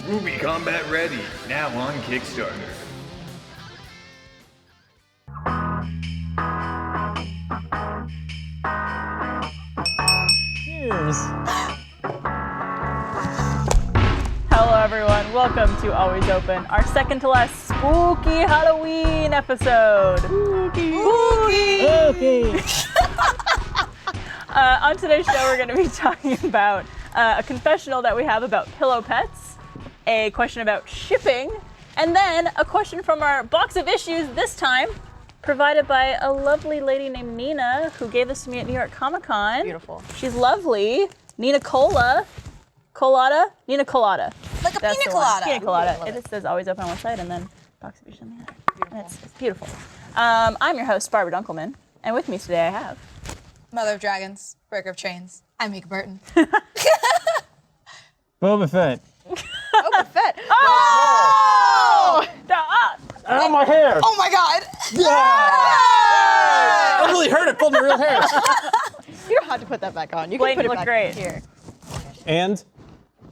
Movie Combat Ready, now on Kickstarter. Cheers. Hello everyone, welcome to Always Open, our second to last spooky Halloween episode. Spooky! Okay. On today's show we're going to be talking about a confessional that we have about pillow pets, a question about shipping, and then a question from our box of issues, this time provided by a lovely lady named Nina, who gave this to me at New York Comic Con. Beautiful. She's lovely. Nina Colada. Nina Colada. Like a That's pina the one. colada. Pina colada. It just says always open on one side and then box of issues on the other. It's beautiful. I'm your host, Barbara Dunkelman, and with me today I have Mother of Dragons, Breaker of Chains. I'm Mika Burton. Boba Fett. Boba Fett. Oh! Oh, my hair. Oh my god! I really hurt it. Pulled my real hair. You don't have to put that back on. You can Blaine, put you it look back great. here. And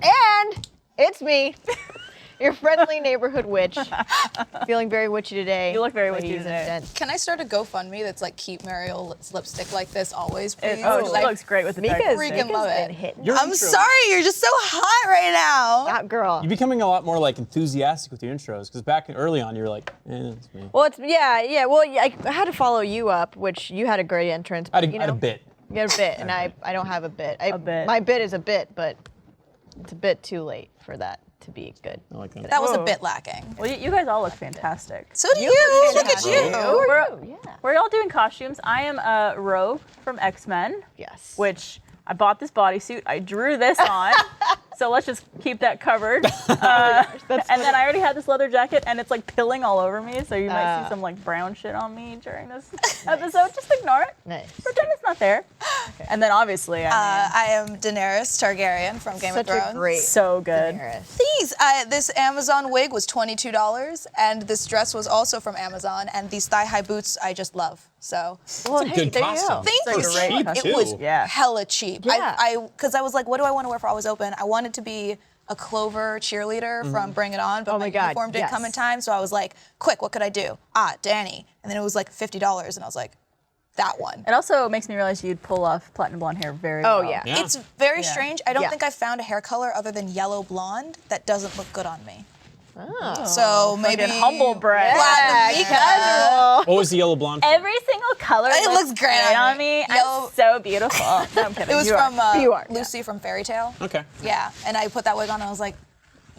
And it's me, your friendly neighborhood witch. Feeling very witchy today. You look very witchy ladies and today. gents. Can I start a GoFundMe that's like keep Mariel's lipstick like this always, please? She 'Cause I looks great with the dark Mika's, lipstick. freaking love been it. hitting. I'm sorry, you're just so hot right now. That girl. you're becoming a lot more like enthusiastic with your intros, because back early on you were like, it's me. Well, it's yeah. Well, I had to follow you up, which you had a great entrance. I But, had a bit. You had a bit, and I don't have a bit. A bit. My bit is a bit, but it's a bit too late for that to be good. I like that. That was a Whoa. bit lacking. Well, you guys all look fantastic. So do you. Look at you. We're all doing costumes. I am Rogue from X-Men, Yes. which I bought this bodysuit. I drew this on. So let's just keep that covered. And then I already had this leather jacket, and it's like pilling all over me. So you might see some like brown shit on me during this episode. Just ignore it. Nice. Pretend it's not there. And then obviously, I am Daenerys Targaryen from Game Such of Thrones. a great so good. Daenerys. These, this Amazon wig was $22, and this dress was also from Amazon, and these thigh-high boots I just love. So Well, a good there you costume. go. thank It's you. like a great costume. It was Yeah. hella cheap. Yeah. Because I was like, what do I want to wear for Always Open? I wanted to be a Clover cheerleader from Bring It On, but Oh my my God, uniform didn't come in yes. time, so I was like, quick, what could I do? Danny. And then it was like $50, and I was like, that one. It also makes me realize you'd pull off platinum blonde hair very Oh, well. yeah. Yeah. It's very strange. I don't Yeah. think I found a hair color other than yellow blonde that doesn't look good on me. Oh. So maybe Fucking humble brag. Platinum Mika. What was the yellow blonde? Every single color It looks great on me. Yellow- I'm so beautiful. No, I'm kidding. It was You are. from You are, yeah. Lucy from Fairy Tale. Okay. Yeah, and I put that wig on, and I was like,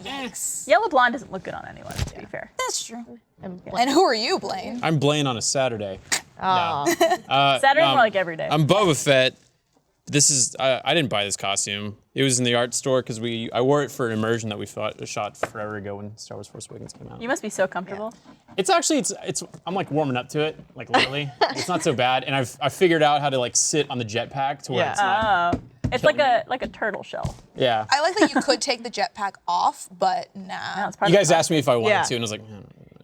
yikes. Yellow blonde doesn't look good on anyone, to be fair. That's true. And who are you, Blaine? I'm Blaine on a Saturday. Oh. Saturday more like every day. I'm Boba Fett. This is I didn't buy this costume. It was in the art store because I wore it for an immersion that we shot forever ago when Star Wars Force Awakens came out. You must be so comfortable. It's actually it's I'm like warming up to it, like literally. It's not so bad, and I figured out how to like sit on the jetpack to where Yeah. it's not. It's like a turtle shell. Yeah. I like that you could take the jetpack off, but No, nah. it's part You of guys the asked me if I wanted Yeah. to, and I was like,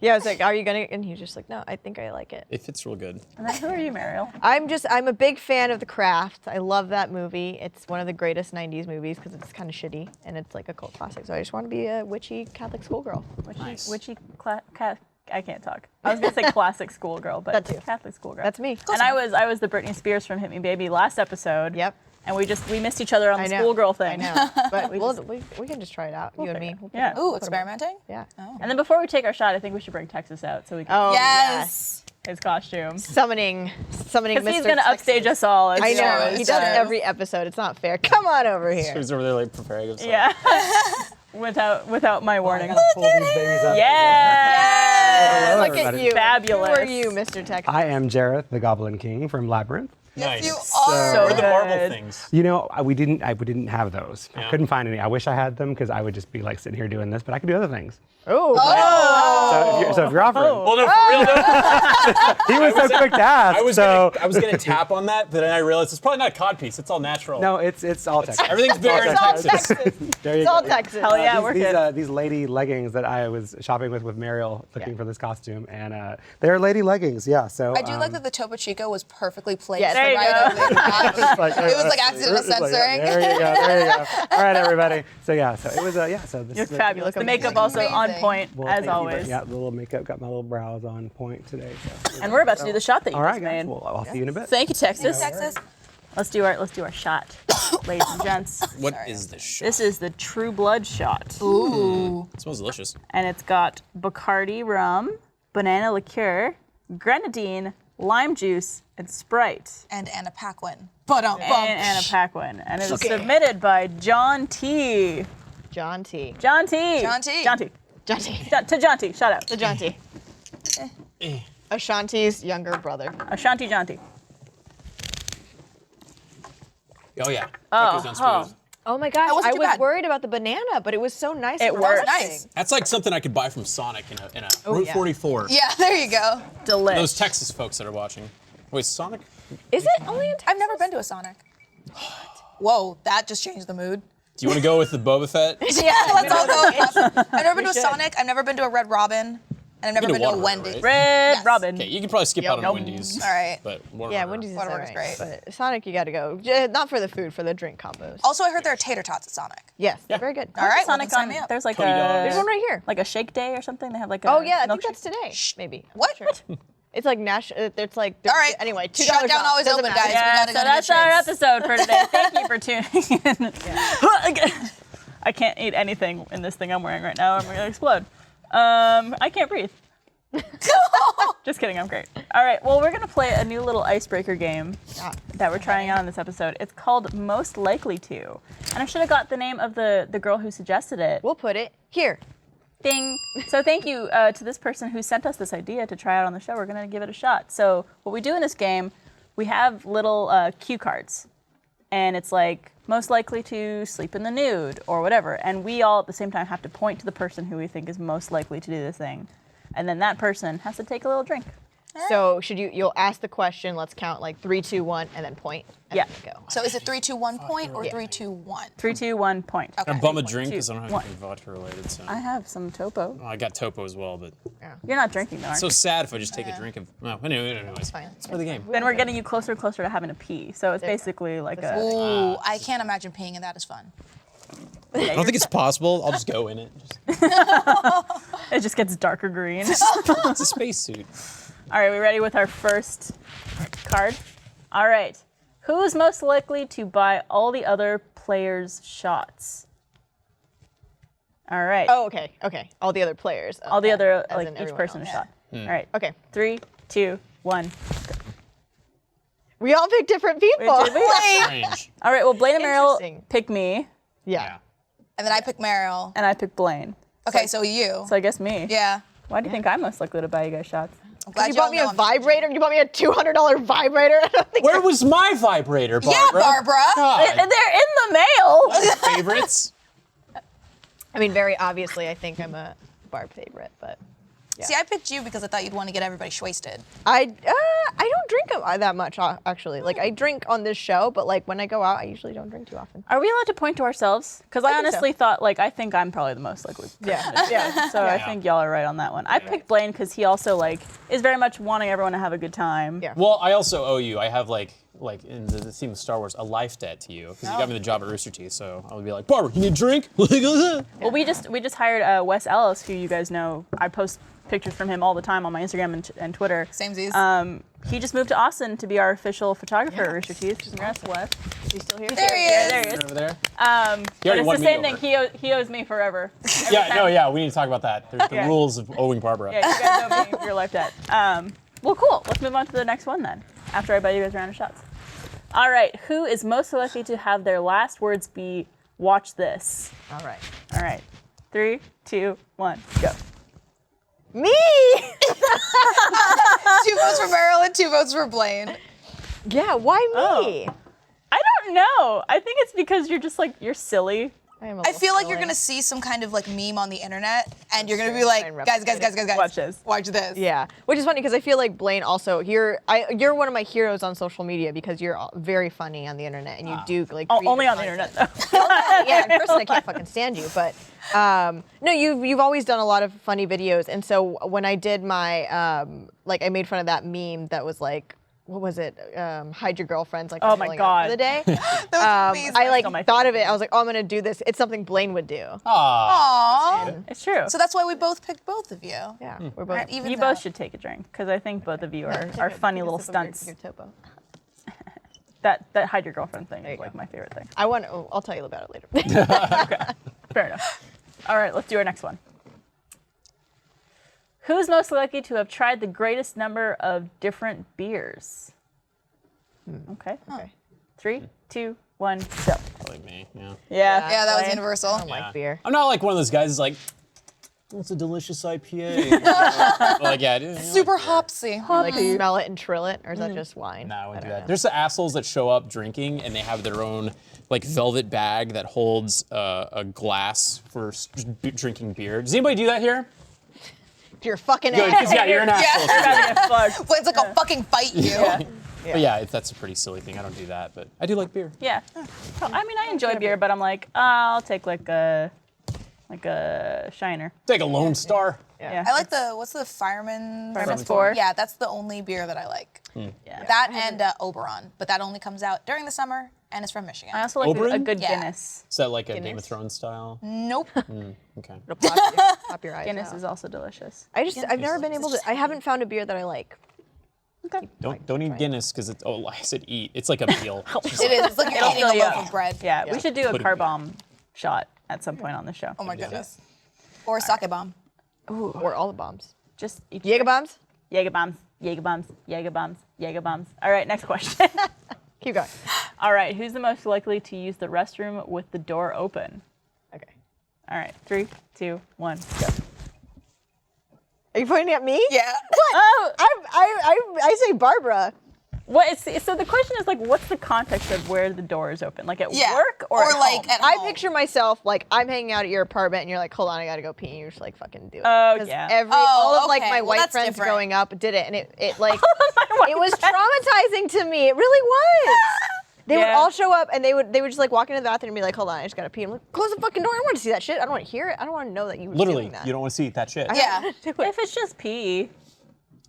Yeah, I was like, are you gonna? And he was just like, no, I think I like it. it fits real good. And then who are you, Mariel? I'm a big fan of The Craft. I love that movie. It's one of the greatest 90s movies because it's kind of shitty and it's like a cult classic. So I just want to be a witchy Catholic schoolgirl. Nice. Witchy I can't talk. I was gonna say classic schoolgirl, but That too. Catholic schoolgirl. That's me. And I was the Britney Spears from Hit Me Baby last episode. Yep. And we missed each other on I the know. schoolgirl thing. I know. But We we can just try it out, you and me. We'll put Yeah. it- Ooh, put 'em experimenting? Yeah. And then before we take our shot, I think we should bring Texas out so we can Oh, Yes. his costume. Summoning Because Mr. he's gonna upstage Texas. us all. as I he know. always He does does. every episode. It's not fair. Come on over here. He's over there like preparing himself. Yeah. without my warning. Pull these babies up. Yeah. Hello, Look at everybody. you. Fabulous. Who are you, Mr. Texas? I am Jareth, the Goblin King from Labyrinth. Nice. You So are. What are the marble good. things? You know, we didn't have those. Yeah. I couldn't find any. I wish I had them because I would just be like sitting here doing this, but I could do other things. Oh. So if you're offering, Well, no, for real though. he was so quick to ask. I was so gonna tap on that, but then I realized it's probably not a cod piece. It's all natural. no, it's all Texas. Everything's bigger in It's all Texas. Texas. There you It's all go. Texas. Hell yeah, work it. These lady leggings that I was shopping with Mariel looking for this costume, and they're lady leggings. Yeah. So I do like that the Topo Chico was perfectly placed. Yeah, there you right go. over the match. it was like accidental censoring. There you go. There you go. All right, everybody. So yeah. So it was So this You're is fabulous. The amazing. makeup also on Amazing. point, Well, as thank you, but always. yeah, the little makeup got my little brows on point today. So. And we're about to do the shot that you All just right, guys. made. Well, I'll see you in a bit. Thank you, Texas. Texas. Let's do our shot, ladies and gents. What is this shit? This is the True Blood shot, Ooh. It smells delicious. and it's got Bacardi rum, banana liqueur, grenadine, lime juice, and Sprite. And Anna Paquin. And Anna Paquin. And it is submitted by John T. John T. John T. John T. John T. To John T. Shout out. The John T. Ashanti's younger brother. Ashanti John T. Oh yeah. That goes down smooth. Oh my gosh, wasn't I too was bad. worried about the banana, but it was so nice. It and works. refreshing. Nice. That's like something I could buy from Sonic in a Route yeah. 44. Yeah, there you go. Delish. Those Texas folks that are watching. Wait, Sonic? Is it only in Texas? I've never been to a Sonic. Whoa, that just changed the mood. Do you want to go with the Boba Fett? Yeah, let's all go. I've never been to a Sonic. I've never been to a Red Robin. And I've never Been to been to a Whataburger, Wendy's. right? Red Yes. Robin. Okay, you can probably skip out on Yum. Wendy's. All right. But Yeah, Whataburger. Wendy's is Whataburger's alright, great. but Sonic, you gotta go. Not for the food, for the drink combos. Also, I heard there are tater tots at Sonic. Yes, they're very good. All right, Sonic well, then sign on. me up. There's like Cody dogs. There's one right here. like a shake day or something. They have like a. Oh yeah, I think milkshake. that's today. Maybe. I'm What? not sure. It's like national. It's like. All right. Anyway, $2 Shut down off. always Doesn't open, matter. guys. Yeah, We so gotta go that's to our Shades. episode for today. Thank you for tuning in. I can't eat anything in this thing I'm wearing right now. I'm gonna explode. I can't breathe. Just kidding, I'm great. All right, well, we're gonna play a new little icebreaker game that we're trying out on this episode. It's called Most Likely To. And I should have got the name of the girl who suggested it. We'll put it here. Ding. So thank you to this person who sent us this idea to try out on the show. We're gonna give it a shot. So what we do in this game, we have little cue cards. And it's like, most likely to sleep in the nude or whatever. And we all at the same time have to point to the person who we think is most likely to do this thing. And then that person has to take a little drink. So you'll ask the question. Let's count like 3, 2, 1, and then point. And Yeah. then go. So is it 3, 2, 1 point or 3, 2, 1? 3, 2, 1, point. Okay. I'm bum a drink because I don't have One. anything vodka related. So. I have some topo. Well, I got Topo as well, but You're not drinking though, aren't so you? sad if I just take a drink of. No, anyways. Fine. It's for the game. Then we're getting you closer and closer to having to pee. So it's basically like a. Ooh, I can't imagine peeing in that is fun. I don't think it's possible. I'll just go in it. It just gets darker green. It's a spacesuit. All right, we ready with our first card? All right. Who's most likely to buy all the other players' shots? All right. Oh, okay. Okay. All the other players. all the other, As like in each everyone person else. a shot. All right. Okay. 3, 2, 1. We all picked different people. Did we? Strange. All right. Well, Blaine and Meryl Interesting. pick me, Yeah. And then I pick Meryl. and I pick Blaine. Okay, so you. So I guess me. Yeah. Why do you think I'm most likely to buy you guys shots? I'm glad You y'all bought me know a I'm- vibrator. You bought me a $200 vibrator. I don't think Where was my vibrator, Barbara? Yeah, Barbara. God. And they're in the mail. Favorites? I mean, very obviously, I think I'm a Barb favorite, but See, I picked you because I thought you'd want to get everybody wasted. I don't drink that much actually. Like I drink on this show, but like when I go out, I usually don't drink too often. Are we allowed to point to ourselves? Because I think so. honestly thought, like, I think I'm probably the most likely. Yeah. Yeah. So I think y'all are right on that one. I picked Blaine because he also, like, is very much wanting everyone to have a good time. Yeah. Well, I also owe you. I have like in the theme of Star Wars, a life debt to you because you got me the job at Rooster Teeth. So I would be like, Barbara, you need a drink? Well, we just hired Wes Ellis, who you guys know. I post pictures from him all the time on my Instagram and Twitter. Samesies. He just moved to Austin to be our official photographer at Rooster Teeth. Congrats, Wes. Is he still here? There he Yeah, is. there he is. over there. But already it's won the me same over. thing. He owes me forever. Yeah, we need to talk about that. There's the Yeah. rules of owing Barbara. Yeah, you guys owe me your life debt. Well, cool. Let's move on to the next one then, after I buy you guys a round of shots. All right, who is most likely to have their last words be, watch this? All right. All right, 3, 2, 1, go. Me. 2 votes for Meryl and 2 votes for Blaine. Yeah. Why me? I don't know. I think it's because you're just like, you're silly. I feel like you're gonna see some kind of like meme on the internet, and you're gonna be like, and guys, Watch this. Yeah, which is funny because I feel like Blaine also you're one of my heroes on social media because you're very funny on the internet and you do like Only on the creative internet, content. though. Yeah, in person I can't fucking stand you, but no, you've always done a lot of funny videos, and so when I did my like I made fun of that meme that was like. What was it? Hide your girlfriends, like Oh my pulling up God. for the day. That was amazing. I like Still my thought of favorite it. I was like, oh, I'm gonna do this. It's something Blaine would do. Aww. It's true. So that's why we both picked both of you. Yeah, we're both. Even You both should take a drink because I think both of you are funny little stunts. Your topo. That hide your girlfriend thing is like my favorite thing. I'll tell you about it later. Fair enough. All right, let's do our next one. Who's most likely to have tried the greatest number of different beers? Okay. Okay. 3, 2, 1, go. Probably me. Yeah. Yeah. Yeah, that was Blaine. universal. I like beer. I'm not like one of those guys who's like, "What's a delicious IPA?" But, like, yeah, dude, Super hopsy. Like smell it and trill it, or is that just wine? No, I wouldn't do don't that. know. There's the assholes that show up drinking and they have their own like velvet bag that holds a glass for drinking beer. Does anybody do that here? You're fucking Good, ass. 'cause, yeah, you're an asshole. But it's like a fucking fight you. But yeah, that's a pretty silly thing. I don't do that, but I do like beer. Yeah. So, I mean, I enjoy beer, but I'm like, I'll take like a Shiner. Take a Lone Star. Yeah. I like what's the Fireman's? Fireman's 4. Yeah, that's the only beer that I like. Yeah. That and Oberon, but that only comes out during the summer and it's from Michigan. I also like a Oberon? good Yeah. Guinness. Is that like a Game of Guinness? Thrones style? Nope. Okay. It'll pop your eyes Guinness out. is also delicious. I've never been able to. I haven't found a beer that I like. Okay. Don't eat Guinness because it's. Oh, I said eat. It's like a meal. It is. It's like you're eating fill a you loaf up. of bread. Yeah, we should do a Put it- car bomb shot at some point on the show. Oh my goodness. Or a sake bomb. Or all the bombs. Just each Jaeger bombs. Jaeger bombs, Jaeger bombs, Jaeger bombs, Jaeger bombs. All right, next question. Keep going. All right, who's the most likely to use the restroom with the door open? Okay. All right, 3, 2, 1, go. Are you pointing at me? Yeah. Oh, I say Barbara. what? So the question is like, what's the context of where the door is open? Like at Yeah. work or at like home? at I home. picture myself like I'm hanging out at your apartment and you're like, hold on, I gotta go pee, and you're just like fucking do it. Oh, 'Cause yeah. all of like okay. my Well, white that's friends different. growing up did it, and it like it was traumatizing to me. It really was. They would Yeah. all show up and they would just like walk into the bathroom and be like, hold on, I just gotta pee. I'm like, close the fucking door. I don't want to see that shit. I don't want to hear it. I don't want to know that you were Literally, doing that. you don't want to see that shit. Yeah. If it's just pee.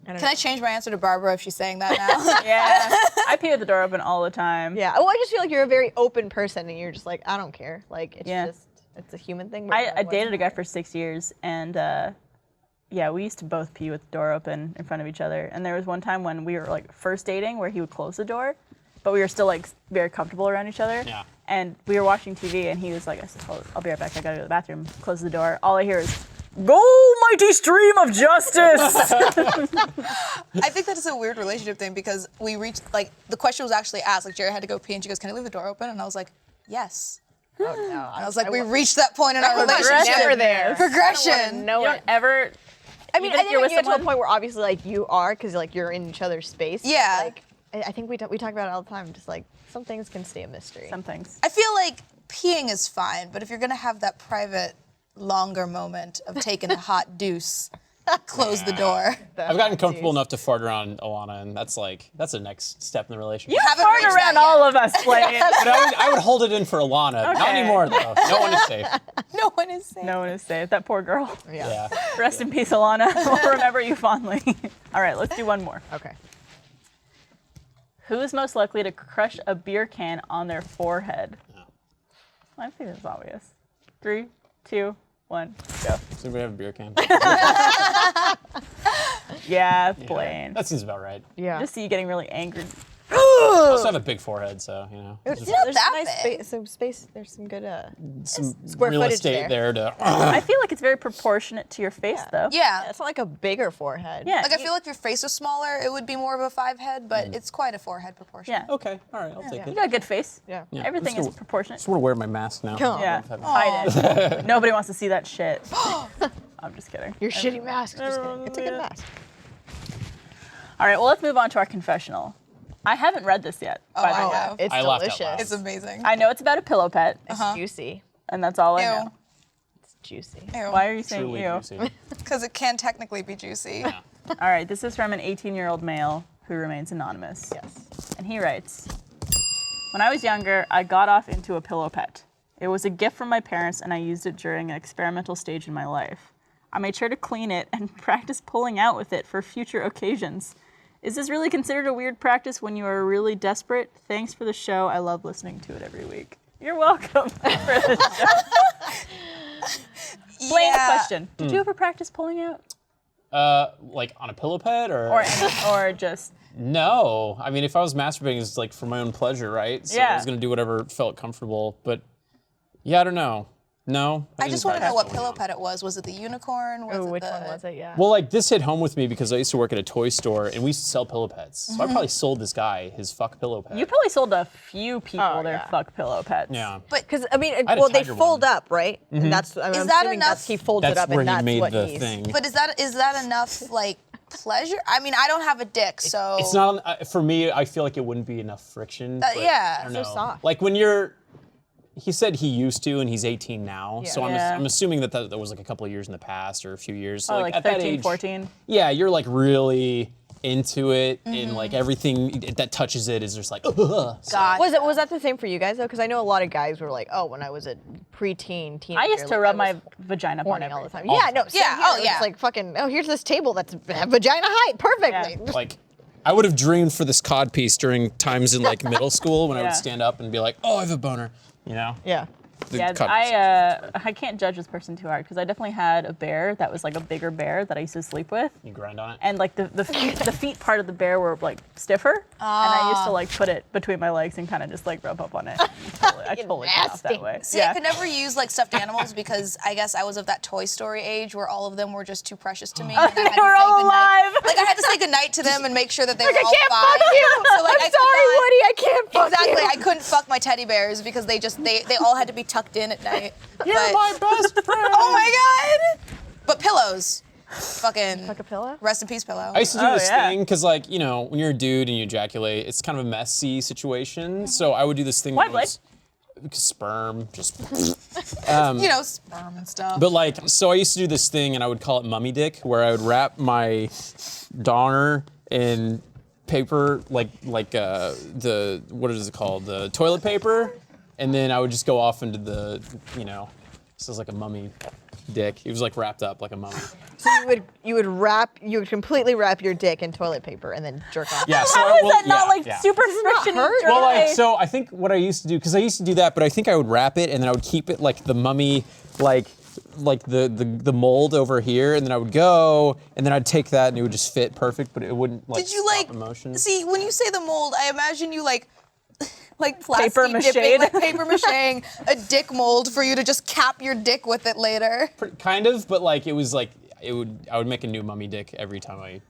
Can I change my answer to Barbara if she's saying that now? Yeah, I pee with the door open all the time. Yeah. Well, I just feel like you're a very open person and you're just like, I don't care. Like it's Yeah. just it's a human thing. I dated a guy for 6 years, and yeah, we used to both pee with the door open in front of each other. And there was one time when we were like first dating where he would close the door, but we were still like very comfortable around each other. Yeah. And we were watching TV, and he was like, I said, I'll be right back. I gotta go to the bathroom. Close the door. All I hear is, "Go, mighty stream of justice." I think that is a weird relationship thing because we reached, like, the question was actually asked, like, Jerry had to go pee and she goes, can I leave the door open? And I was like, yes. Oh, no. And I was like, we reached that point in our relationship. Progression. never there. Progression. No You one. don't ever. I mean, even I if think you're when with you get to a someone- point where obviously like you are, because like you're in each other's space. but, Yeah. Like I think we talk about it all the time. Just like some things can stay a mystery. Some things. I feel like peeing is fine, but if you're going to have that private, longer moment of taking a hot deuce, close the door. I've gotten comfortable enough to fart around Alana, and that's a next step in the relationship. You haven't fart reached around that all yet. of us, Blaine. But I would hold it in for Alana. Not Okay. anymore, though. No one is safe. No one is saying. No one is safe. That poor girl. Yeah. Rest in peace, Alana. We'll remember you fondly. All right, let's do one more. Okay. Who is most likely to crush a beer can on their forehead? I think it's obvious. 3, 2, 1, go. Does anybody have a beer can? Yeah, Blaine. That seems about right. Yeah. Just see you getting really angry. I also have a big forehead, so, you know. It's just not there's that nice big. some space. There's some good some square real footage estate there to. I feel like it's very proportionate to your face, though. Yeah. It's not like a bigger forehead. Yeah. Like, I feel like if your face was smaller, it would be more of a 5 head, but it's quite a 4-head proportion. Yeah. Okay, all right, I'll take You it. got a good face. Yeah. Yeah, Everything let's is go- proportionate. just want to wear my mask now. Come on. Yeah. Hide it. Nobody wants to see that shit. I'm just kidding. Your shitty mask. Just kidding. It's a good mask. All right, well, let's move on to our confessional. I haven't read this yet, by the I way. have. It's I laughed out delicious. loud. It's amazing. I know it's about a pillow pet. It's juicy. and that's all I Ew. know. It's juicy. Ew. Why are you saying Truly ew? juicy. Because it can technically be juicy. All right, this is from an 18-year-old male who remains anonymous. Yes. And he writes, when I was younger, I got off into a pillow pet. It was a gift from my parents, and I used it during an experimental stage in my life. I made sure to clean it and practice pulling out with it for future occasions. Is this really considered a weird practice when you are really desperate? Thanks for the show. I love listening to it every week. You're welcome for the show. Blaine, question. Did you ever practice pulling out? Like on a pillow pet Or just... No. I mean, if I was masturbating, it's like for my own pleasure, right? So I Yeah. was gonna do whatever felt comfortable. But yeah, I don't know. No. I just want to know what pillow pillow pet it was. Was it the unicorn? Was Oh, it which the... one was it? Yeah. Well, like this hit home with me because I used to work at a toy store and we used to sell pillow pets. So I probably sold this guy his fuck pillow pet. You probably sold a few people their yeah. fuck pillow pets. Yeah. Because I mean, had a well, they tiger fold one. up, right? And that's I'm Is that assuming enough? that's he folds That's it up, where and he that's made what the he's. thing. But is that enough like pleasure? I mean, I don't have a dick, so It's not for me. I feel like it wouldn't be enough friction. But yeah. I don't So know. soft. Like when you're. He said he used to, and he's 18 now. So Yeah. I'm assuming that was like a couple of years in the past or a few years. So Oh, like at that 13, age, 14? Yeah, you're like really into it, and Mm-hmm. like everything that touches it is just like. Ugh. So- God. Was that the same for you guys though? Because I know a lot of guys were like, oh, when I was a preteen, teenager, I used to like, rub I my was vagina up on horny all the everything. time. Yeah, no, same Yeah, here. oh, It was yeah. like fucking. Oh, here's this table that's vagina height, perfectly. Yeah. Like, I would have dreamed for this cod piece during times in like middle school when I Yeah. would stand up and be like, "Oh, I have a boner," you know? Yeah. The Yeah, cod piece. I can't judge this person too hard because I definitely had a bear that was like a bigger bear that I used to sleep with, You grind on it. and like the feet part of the bear were like stiffer, and I used to like put it between my legs and kind of just like rub up on it. I totally got off that nasty. way. See, I could never use like stuffed animals because I guess I was of that Toy Story age where all of them were just too precious to me. And I had to They say were all goodnight. alive. Like I had to say goodnight to them and make sure that they were all can't fine. fuck you. So, like, I'm sorry, Woody. I can't fuck Exactly. you. I couldn't fuck my teddy bears because they all had to be tucked in at night. You're But- my best friend. Oh my god! But pillows. Fucking Like a pillow? rest in peace, pillow. I used to do Oh, this yeah. thing because, like, you know, when you're a dude and you ejaculate, it's kind of a messy situation. So I would do this thing. Why, where it was- because sperm, just. You know, sperm and stuff. But like, so I used to do this thing, and I would call it mummy dick, where I would wrap my doner in paper, like the what is it called, the toilet paper, and then I would just go off into the, you know, this is like a mummy dick. It was like wrapped up like a mummy. So you would completely wrap your dick in toilet paper and then jerk off. Yeah. So How is well, that not yeah, like yeah. super friction? hurt? Well, like, so I think what I used to do, because I used to do that, but I think I would wrap it and then I would keep it like the mummy, like the mold over here, and then I would go, and then I'd take that and it would just fit perfect, but it wouldn't like Did you stop like emotion. see when you say the mold? I imagine you like plastic Paper dipping, mache-ed. like paper macheing a dick mold for you to just cap your dick with it later. Kind of, but like it was like I would make a new mummy dick every time I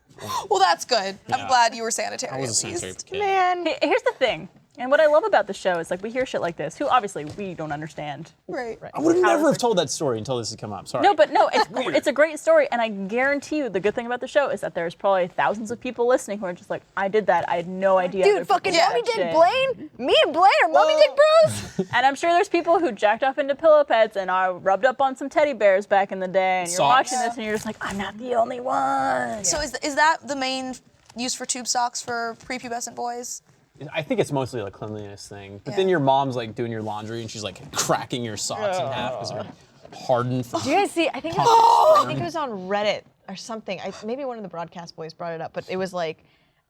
Well, that's good. I'm Yeah. glad you were sanitary. was a at least. sanitary kid. Man. Here's the thing, and what I love about the show is like we hear shit like this, who obviously we don't understand. Right. I would have How never is have told that story until this had come up. Sorry. No, but no, it's a great story, and I guarantee you the good thing about the show is that there's probably thousands of people listening who are just like, I did that, I had no idea. other Dude, people fucking did Yeah. Mummy that Dick shit." Blaine? Me and Blaine are Mummy Dick bros? And I'm sure there's people who jacked off into pillow pets and are rubbed up on some teddy bears back in the day, and you're Socks. watching this and you're just like, I'm not the only one. So is that the main use for tube socks for prepubescent boys? I think it's mostly like a cleanliness thing. But then your mom's like doing your laundry and she's like cracking your socks in half because they're hardened for. Do you guys see? I think it was on Reddit or something. Maybe one of the broadcast boys brought it up, but it was like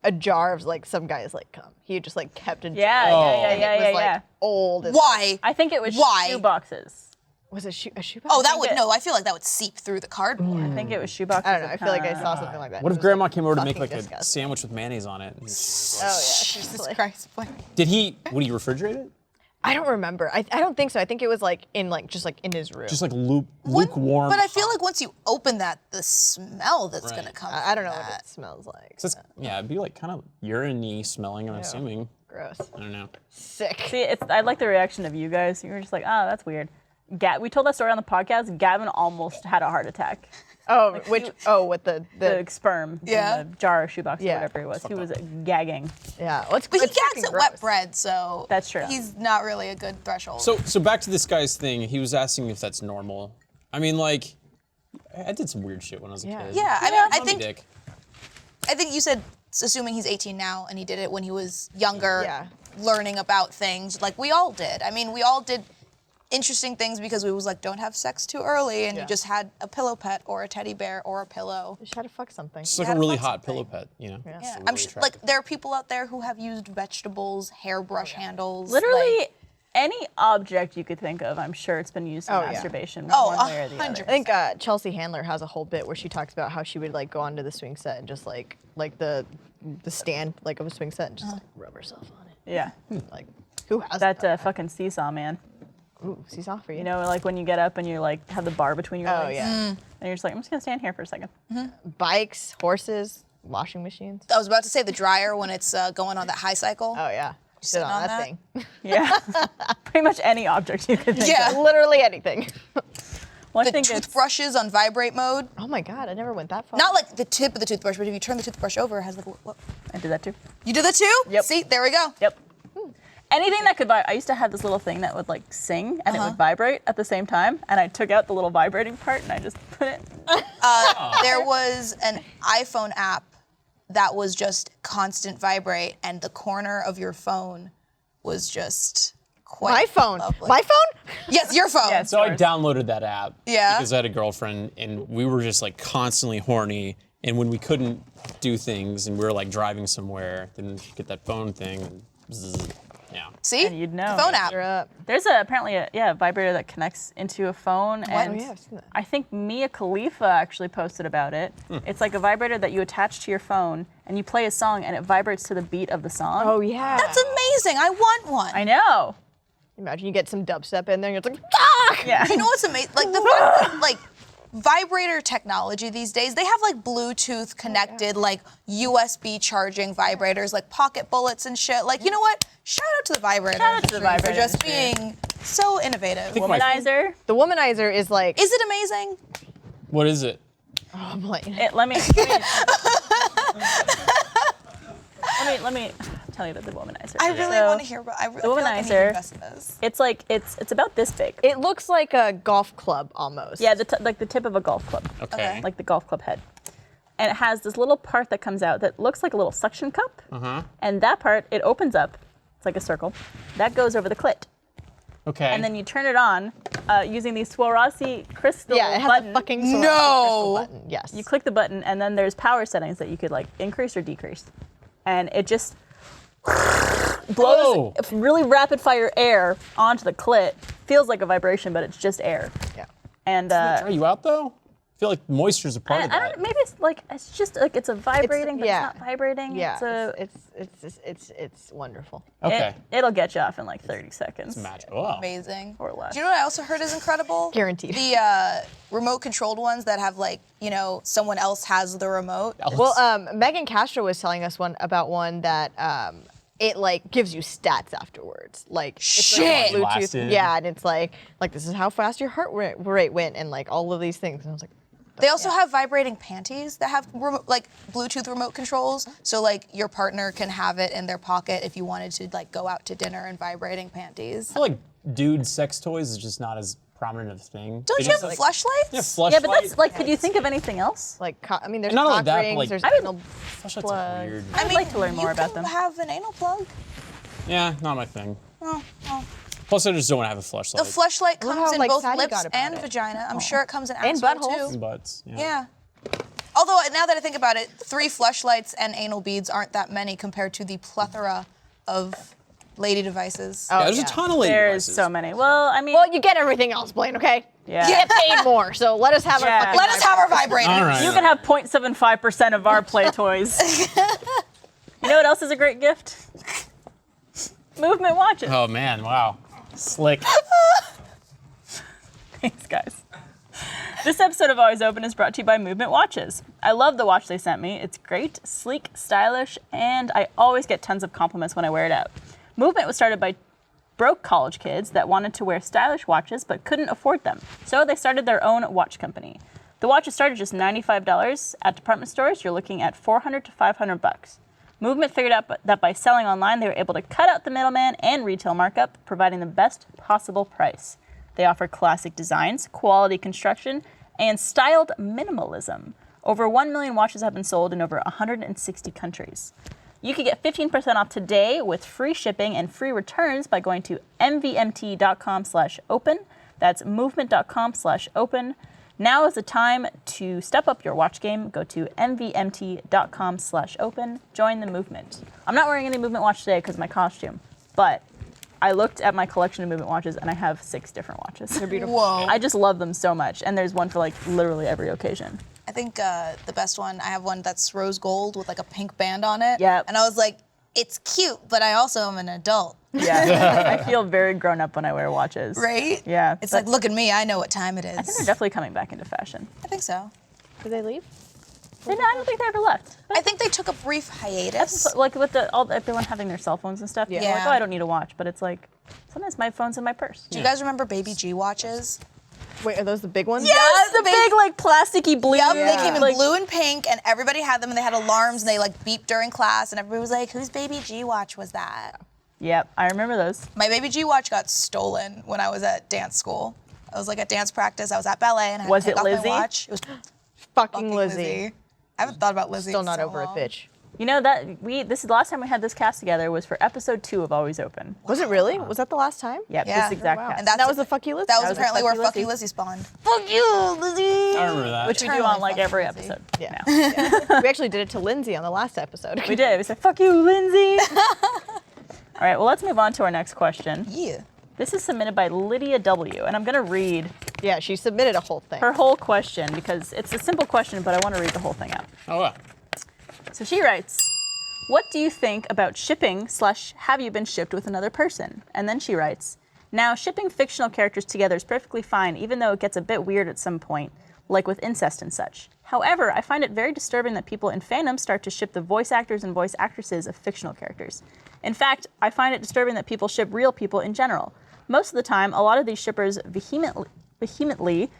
a jar of like some guy's like cum. He had just like kept a jar. Yeah, Oh. And it was like yeah. old. Why? I think it was Why? shoe boxes. Was it a shoe box? Oh, that would it- no. I feel like that would seep through the cardboard. I think it was shoe boxes. I don't know. I of feel like I cum. saw something like that. What It if was, grandma like, came over to make like fucking a disgusting. sandwich with mayonnaise on it? And Oh yeah. Jesus seriously. Christ. Would he refrigerate it? I don't remember. I don't think so. I think it was like just like in his room. Just like lukewarm. But I feel like once you open that, the smell that's Right. gonna come. I don't know from what that. it smells like. So it's- yeah, it'd be like kind of urine-y smelling, I'm assuming. Gross. I don't know. Sick. See, I like the reaction of you guys. You were just like, oh, that's weird. we told that story on the podcast. Gavin almost had a heart attack. Oh, with The sperm Yeah. in the jar or shoebox Yeah. or whatever it was. He was gagging. yeah. Well, But he it's gags freaking at wet gross. bread, so That's true. he's not really a good threshold. So back to this guy's thing. He was asking if that's normal. I mean, like, I did some weird shit when I was a Yeah. kid. yeah, I mean, I Mommy think dick. you said, assuming he's 18 now, and he did it when he was younger, Yeah. learning about things like we all did. I mean, we all did interesting things because we was like, don't have sex too early, and Yeah. you just had a pillow pet or a teddy bear or a pillow. Just had to fuck something. It's like Yeah, a really fuck hot something. pillow pet, you know? Yeah. Yeah, It's I'm really sure, attractive. like there are people out there who have used vegetables, hairbrush handles. Literally like- any object you could think of, I'm sure it's been used in Oh, yeah. masturbation Oh, one way or the 100%. other. I think Chelsea Handler has a whole bit where she talks about how she would like go onto the swing set and just like the stand like of a swing set and just like rub herself on it. Yeah. Like who has That fucking seesaw, man. Ooh, seesaw for you. You know, like when you get up and you like have the bar between your Oh legs. yeah. And you're just like, I'm just gonna stand here for a second. Bikes, horses, washing machines. I was about to say the dryer when it's going on that high cycle. Oh yeah. Sit sitting on on that that? thing. Yeah. Pretty much any object you could think Yeah. of. Literally anything. Well, I The think it's toothbrushes on vibrate mode. Oh my god, I never went that far. Not like the tip of the toothbrush, but if you turn the toothbrush over, it has like what? I did that too. You did that too? Yep. See, there we go. Yep. Anything that could vibrate. I used to have this little thing that would like sing and it would vibrate at the same time, and I took out the little vibrating part and I just put it. There was an iPhone app that was just constant vibrate, and the corner of your phone was just quite my phone. lovely. My phone? Yes, your phone. Yes. So I yours. downloaded that app. Yeah. Because I had a girlfriend and we were just like constantly horny. And when we couldn't do things and we were like driving somewhere, then you get that phone thing and zzz, yeah. See? And you'd know. The phone app. You're up. There's apparently a vibrator that connects into a phone, and Oh, yeah, I've seen that. I think Mia Khalifa actually posted about it. It's like a vibrator that you attach to your phone, and you play a song, and it vibrates to the beat of the song. Oh yeah. That's amazing. I want one. I know. Imagine you get some dubstep in there and you're like, ah! Yeah. You know what's amazing? Like the fact that like vibrator technology these days, they have like Bluetooth connected, like USB charging vibrators, like pocket bullets and shit. Like, you know what? Shout out to the vibrator Shout out to the industry vibrator for just industry. being so innovative. Womanizer. The womanizer is like, Is it amazing? What is it? oh, Blaine. Let me tell you about the womanizer. I really So, want to hear about. I feel like I need to womanizer. invest in this. It's like it's about this big. It looks like a golf club almost. Yeah, like the tip of a golf club. Okay. Like the golf club head. And it has this little part that comes out that looks like a little suction cup. And that part, it opens up. It's like a circle. That goes over the clit. Okay. And then you turn it on using the Swarovski crystal Yeah, it has button. a fucking Swarovski No. crystal button. Yes. You click the button, and then there's power settings that you could like increase or decrease. And it just blows really rapid fire air onto the clit. Feels like a vibration, but it's just air. Yeah. And Are you out though? I feel like moisture's a part of I that. don't. Maybe it's just like it's a vibrating, but yeah. it's not vibrating. Yeah. It's It's wonderful. Okay. It'll get you off in like 30 seconds. Magic. Oh. Amazing. Or less. Do you know what I also heard is incredible? Guaranteed. The remote controlled ones that have like, you know, someone else has the remote. Well, Megan Castro was telling us one that it like gives you stats afterwards. Like it's like Shit. Bluetooth. Lasted. Yeah, and it's like this is how fast your heart rate went, and like all of these things. And I was like, They also have vibrating panties that have like Bluetooth remote controls, so like your partner can have it in their pocket if you wanted to like go out to dinner in vibrating panties. I feel like dude sex toys is just not as prominent of a thing. Don't They you just, have like, fleshlights? Yeah, fleshlight. Yeah, but that's like. Could you think of anything else? like I mean, there's Not only cock that, but, rings. like- There's I would- anal Fleshlights plug. are weird. I'd like to learn more about them. You can have an anal plug. Yeah, not my thing. Oh. Plus, I just don't want to have a fleshlight. The fleshlight Look comes how, in like, both sad you lips got about and it. vagina. I'm sure it comes in And asshole buttholes. too. Butts. Yeah. Although now that I think about it, 3 fleshlights and anal beads aren't that many compared to the plethora of lady devices. Yeah, there's yeah. a ton of lady There's devices. so many. Well, I mean, Well, you get everything else, Blaine. Okay. Yeah. You get paid more, so let us have Yeah. our fucking. Let us have our vibrator. All right. you can have 0.75% of our play toys. You know what else is a great gift? Movement watches. Oh man, wow. Slick. Thanks, guys. This episode of Always Open is brought to you by Movement Watches. I love the watch they sent me. It's great, sleek, stylish, and I always get tons of compliments when I wear it out. Movement was started by broke college kids that wanted to wear stylish watches but couldn't afford them. So they started their own watch company. The watches started just $95. At department stores, you're looking at $400 to $500. Movement figured out that by selling online, they were able to cut out the middleman and retail markup, providing the best possible price. They offer classic designs, quality construction, and styled minimalism. Over 1 million watches have been sold in over 160 countries. You can get 15% off today with free shipping and free returns by going to mvmt.com/open. That's movement.com/open. Now is the time to step up your watch game. Go to mvmt.com/open. Join the movement. I'm not wearing any movement watch today because of my costume, but I looked at my collection of movement watches and I have 6 different watches. They're beautiful. Whoa. I just love them so much, and there's one for like literally every occasion. I think the best one, I have one that's rose gold with like a pink band on it. Yep. And I was like, it's cute, but I also am an adult. Yeah, I feel very grown up when I wear watches. Right? Yeah. It's like, look at me, I know what time it is. I think they're definitely coming back into fashion. I think so. Did they leave? I don't think they ever left. I think they took a brief hiatus. Like with everyone having their cell phones and stuff, you're like, Yeah. oh, I don't need a watch. But it's like, sometimes my phone's in my purse. Do you guys remember Baby G watches? Wait, are those the big ones? Yes, the big like plasticky blue. Yep, they came in like, blue and pink, and everybody had them, and they had alarms, and they like beeped during class, and everybody was like, whose Baby G watch was that? Yep, I remember those. My Baby G watch got stolen when I was at dance school. I was like at dance practice, I was at ballet, and I had Was to take it off Lizzie? my watch. It was Fucking Lizzie. I haven't thought about Lizzie Still in not so over long. it, bitch. You know that this is the last time we had this cast together was for episode 2 of Always Open. Was it really? Was that the last time? Yep, Yeah. this exact Oh, wow. cast. And that's that was the Fuck You Lizzie? That was was a apparently Fuck where You Fuck You Lizzie. Lizzie spawned. Fuck you, Lizzie! I remember that. Which we do Eternally on like fuck every Lizzie. episode. Yeah. now. Yeah. We actually did it to Lindsay on the last episode. We did. We said, fuck you, Lindsay. All right, well, let's move on to our next question. Yeah. This is submitted by Lydia W., and I'm going to read Yeah, she submitted a whole thing. her whole question because it's a simple question, but I want to read the whole thing out. Oh, wow. So she writes, what do you think about shipping / have you been shipped with another person? And then she writes, now shipping fictional characters together is perfectly fine, even though it gets a bit weird at some point, like with incest and such. However, I find it very disturbing that people in fandom start to ship the voice actors and voice actresses of fictional characters. In fact, I find it disturbing that people ship real people in general. Most of the time, a lot of these shippers vehemently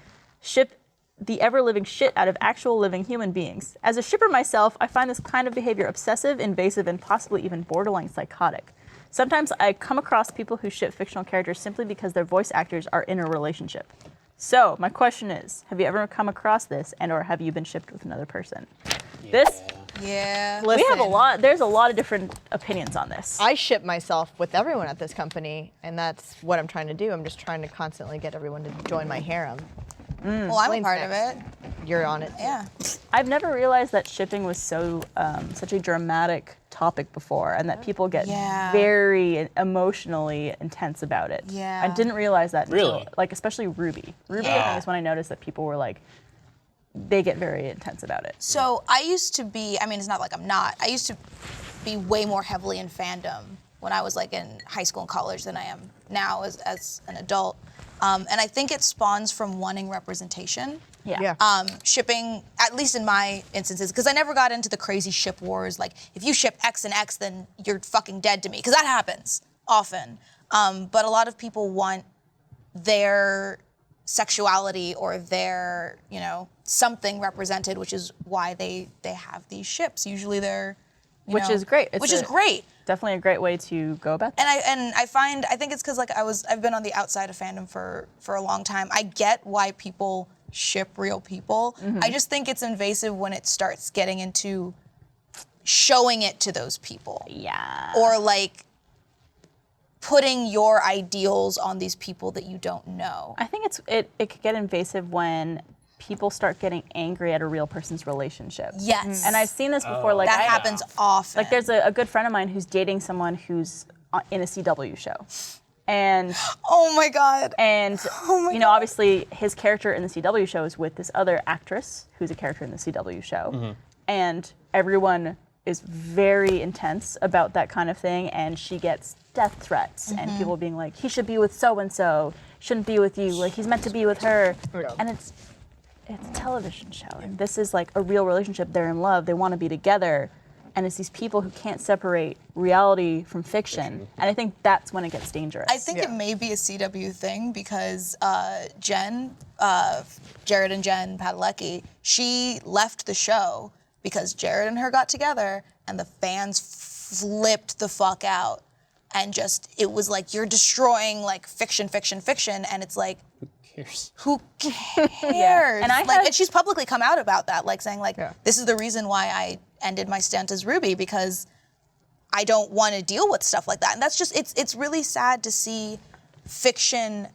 ship the ever-living shit out of actual living human beings. As a shipper myself, I find this kind of behavior obsessive, invasive, and possibly even borderline psychotic. Sometimes I come across people who ship fictional characters simply because their voice actors are in a relationship. So, my question is, have you ever come across this or have you been shipped with another person? This, Yeah. we have Listen. there's a lot of different opinions on this. I ship myself with everyone at this company, and that's what I'm trying to do. I'm just trying to constantly get everyone to join my harem. Well, I'm a Blaine's part of next. it. You're on it. Yeah. I've never realized that shipping was such a dramatic topic before, and that people get Yeah. very emotionally intense about it. Yeah. I didn't realize that until, Really? like, especially Ruby. Ruby, I think, is when I noticed that people were like, they get very intense about it. So I used to be, I mean, it's not like I'm not. I used to be way more heavily in fandom when I was like in high school and college than I am now as an adult. And I think it spawns from wanting representation. Yeah. Shipping, at least in my instances, because I never got into the crazy ship wars. Like, if you ship X and X, then you're fucking dead to me, because that happens often. But a lot of people want their sexuality or their, something represented, which is why they have these ships. Usually they're, Which is great. It's which is great. Definitely a great way to go about that. And I think it's because like I've been on the outside of fandom for a long time. I get why people ship real people. I just think it's invasive when it starts getting into showing it to those people. Yeah. Or like putting your ideals on these people that you don't know. I think it could get invasive when people start getting angry at a real person's relationship. Yes. And I've seen this before. Like that happens often. Like there's a good friend of mine who's dating someone who's in a CW show. And oh my God. And obviously his character in the CW show is with this other actress who's a character in the CW show. And everyone is very intense about that kind of thing, and she gets death threats and people being like, he should be with so-and-so, shouldn't be with you, like he's meant to be with her. And it's a television show, and this is like a real relationship. They're in love, they want to be together, and it's these people who can't separate reality from fiction. And I think that's when it gets dangerous. I think it may be a CW thing because Jen, Jared and Jen Padalecki, she left the show because Jared and her got together and the fans flipped the fuck out. And just, it was like, you're destroying like fiction, and it's like, who cares? And and she's publicly come out about that, like saying like, this is the reason why I ended my stint as Ruby, because I don't want to deal with stuff like that. And that's just, it's really sad to see fiction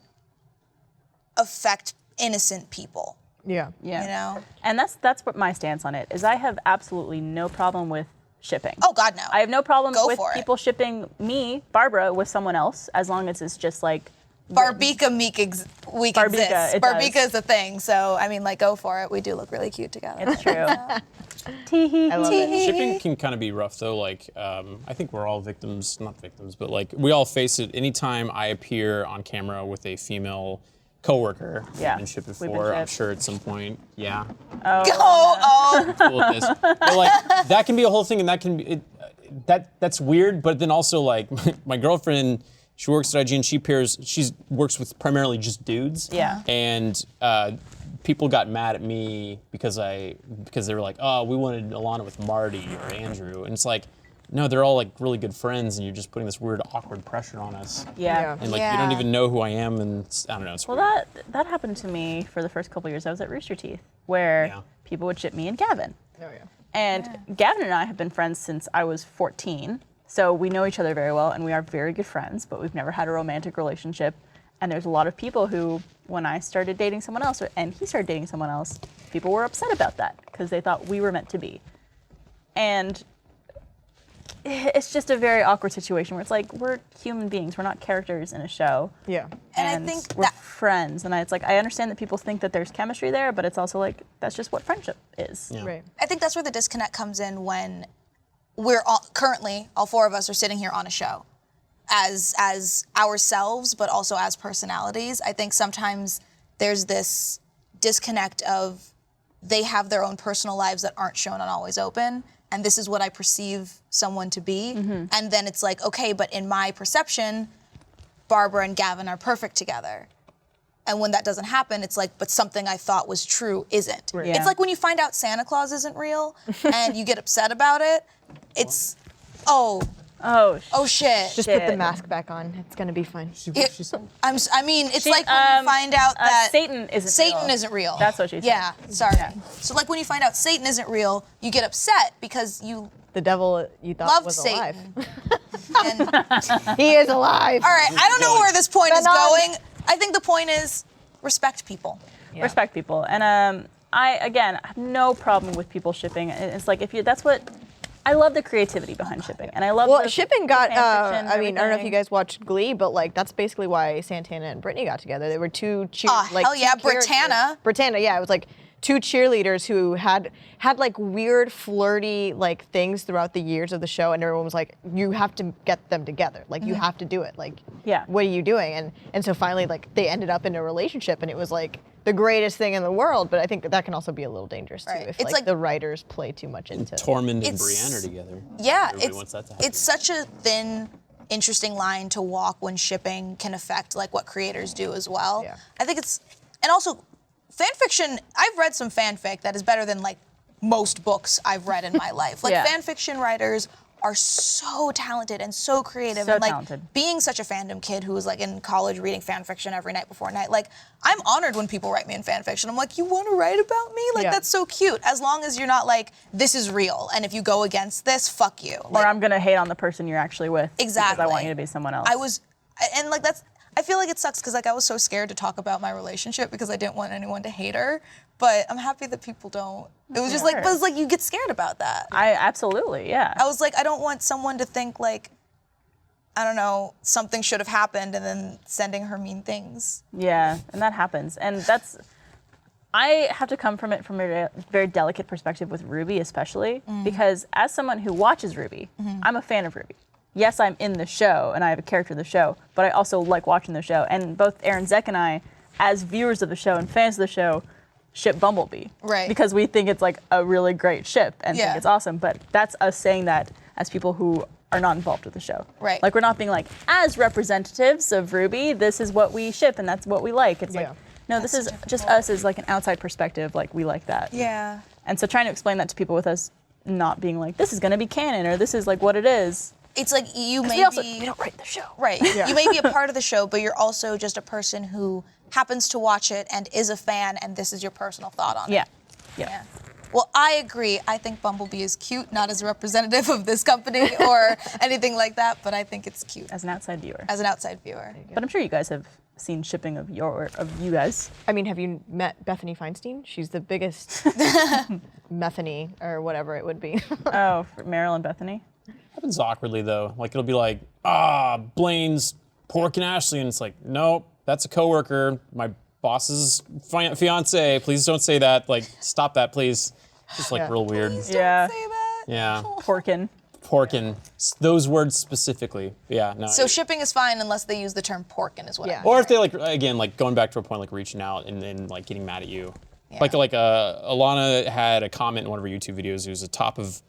affect innocent people. Yeah. You know? And that's what my stance on it is. I have absolutely no problem with shipping. Oh God, no. I have no problem with for it. people shipping me, Barbara, with someone else, as long as it's just like Barbika week exists. it Barbika does. is a thing, so I mean, like, go for it. We do look really cute together. It's true. I love it. Shipping can kind of be rough though. Like, I think we're all not victims, but like we all face it. Anytime I appear on camera with a female coworker, Yeah, I've been shipped we've been before. I'm shipped. sure at some point, yeah. Oh, Cool with this. But like that can be a whole thing, and that can be that's weird. But then also like my girlfriend. She works at IG and she works with primarily just dudes. Yeah. And people got mad at me because they were like, oh, we wanted Alana with Marty or Andrew. And it's like, no, they're all like really good friends and you're just putting this weird awkward pressure on us. Yeah. And like you don't even know who I am and I don't know. It's Well, weird. that happened to me for the first couple years I was at Rooster Teeth, where people would ship me and Gavin. Oh, yeah. And Gavin and I have been friends since I was 14. So we know each other very well, and we are very good friends, but we've never had a romantic relationship. And there's a lot of people who, when I started dating someone else, and he started dating someone else, people were upset about that because they thought we were meant to be. And it's just a very awkward situation where it's like, we're human beings, we're not characters in a show. Yeah. And I think we're that- friends. And it's like, I understand that people think that there's chemistry there, but it's also like, that's just what friendship is. Yeah. Right. I think that's where the disconnect comes in when we're currently, all four of us are sitting here on a show as ourselves, but also as personalities. I think sometimes there's this disconnect of they have their own personal lives that aren't shown on Always Open, and this is what I perceive someone to be. And then it's like, okay, but in my perception, Barbara and Gavin are perfect together. And when that doesn't happen, it's like, but something I thought was true isn't. Yeah. It's like when you find out Santa Claus isn't real and you get upset about it, it's, oh shit. Just put the mask back on. It's gonna be fine. I mean, it's like when you find out that Satan isn't real. That's what she said. Yeah, sorry. So like when you find out Satan isn't real, you get upset because you The devil you thought loved was Satan. alive. And He is alive. all right, I don't know where this point is Banon. going. I think the point is respect people. Yeah. Respect people. And I have no problem with people shipping. It's like, I love the creativity behind shipping. And I love Well, the shipping got, fan fiction and I mean, I don't know if you everything. guys watched Glee, but like that's basically why Santana and Brittany got together. They were two hell yeah, Britannia. Britannia, yeah, it was like two cheerleaders who had like weird flirty like things throughout the years of the show, and everyone was like, you have to get them together, like you have to do it, like Yeah. what are you doing? And so finally like they ended up in a relationship, and it was like the greatest thing in the world. But I think that can also be a little dangerous too Right. if It's like like- the writers play too much into Tormund and It's- Brienne are together. Yeah, Everybody wants that to happen. it's such a thin, interesting line to walk when shipping can affect like what creators do as well. Yeah. I think it's, and also fan fiction, I've read some fanfic that is better than like most books I've read in my life. Like Yeah. fan fiction writers are so talented and so creative. So and like talented. being such a fandom kid who was like in college reading fan fiction every night before night, like I'm honored when people write me in fan fiction. I'm like, you want to write about me? Like Yeah. that's so cute. As long as you're not like, this is real, and if you go against this, fuck you. Or Like, I'm going to hate on the person you're actually with. Exactly. Because I want you to be someone else. and like I feel like it sucks because like I was so scared to talk about my relationship because I didn't want anyone to hate her. But I'm happy that people don't. It was just like, but it's like you get scared about that. Absolutely, yeah. I was like, I don't want someone to think like, I don't know, something should have happened and then sending her mean things. Yeah, and that happens. And I have to come from it from a very delicate perspective with Ruby especially, because as someone who watches Ruby, I'm a fan of Ruby. Yes, I'm in the show and I have a character in the show, but I also like watching the show. And both Aaron Zek and I, as viewers of the show and fans of the show, ship Bumblebee. Right. Because we think it's like a really great ship and Yeah. think it's awesome. But that's us saying that as people who are not involved with the show. Right. Like we're not being like, as representatives of Ruby, this is what we ship and that's what we like. It's like, Yeah. no, this is just us as like an outside perspective, like we like that. Yeah. And so trying to explain that to people with us not being like, this is gonna be canon or this is like what it is. It's like you may We don't write the show. Right. You may be a part of the show, but you're also just a person who happens to watch it and is a fan, and this is your personal thought on Yeah. it. Yeah. Yeah. Well, I agree. I think Bumblebee is cute, not as a representative of this company or anything like that, but I think it's cute As an outside viewer. as an outside viewer. But I'm sure you guys have seen shipping of you guys. I mean, have you met Bethany Feinstein? She's the biggest Methany or whatever it would be. Oh, for Meryl and Bethany. Happens awkwardly though. Like it'll be like, Blaine's Pork and Ashley, and it's like, nope, that's a coworker. My boss's fiance. Please don't say that. Like, stop that, please. Just like Yeah. real weird. Yeah. Say that. Yeah, Porkin. pork and those words specifically. Yeah, no. So shipping is fine unless they use the term porkin is what Yeah. I'm Or if they like, again, like going back to a point, like reaching out and like getting mad at you. Yeah. Like Alana had a comment in one of her YouTube videos. It was a top of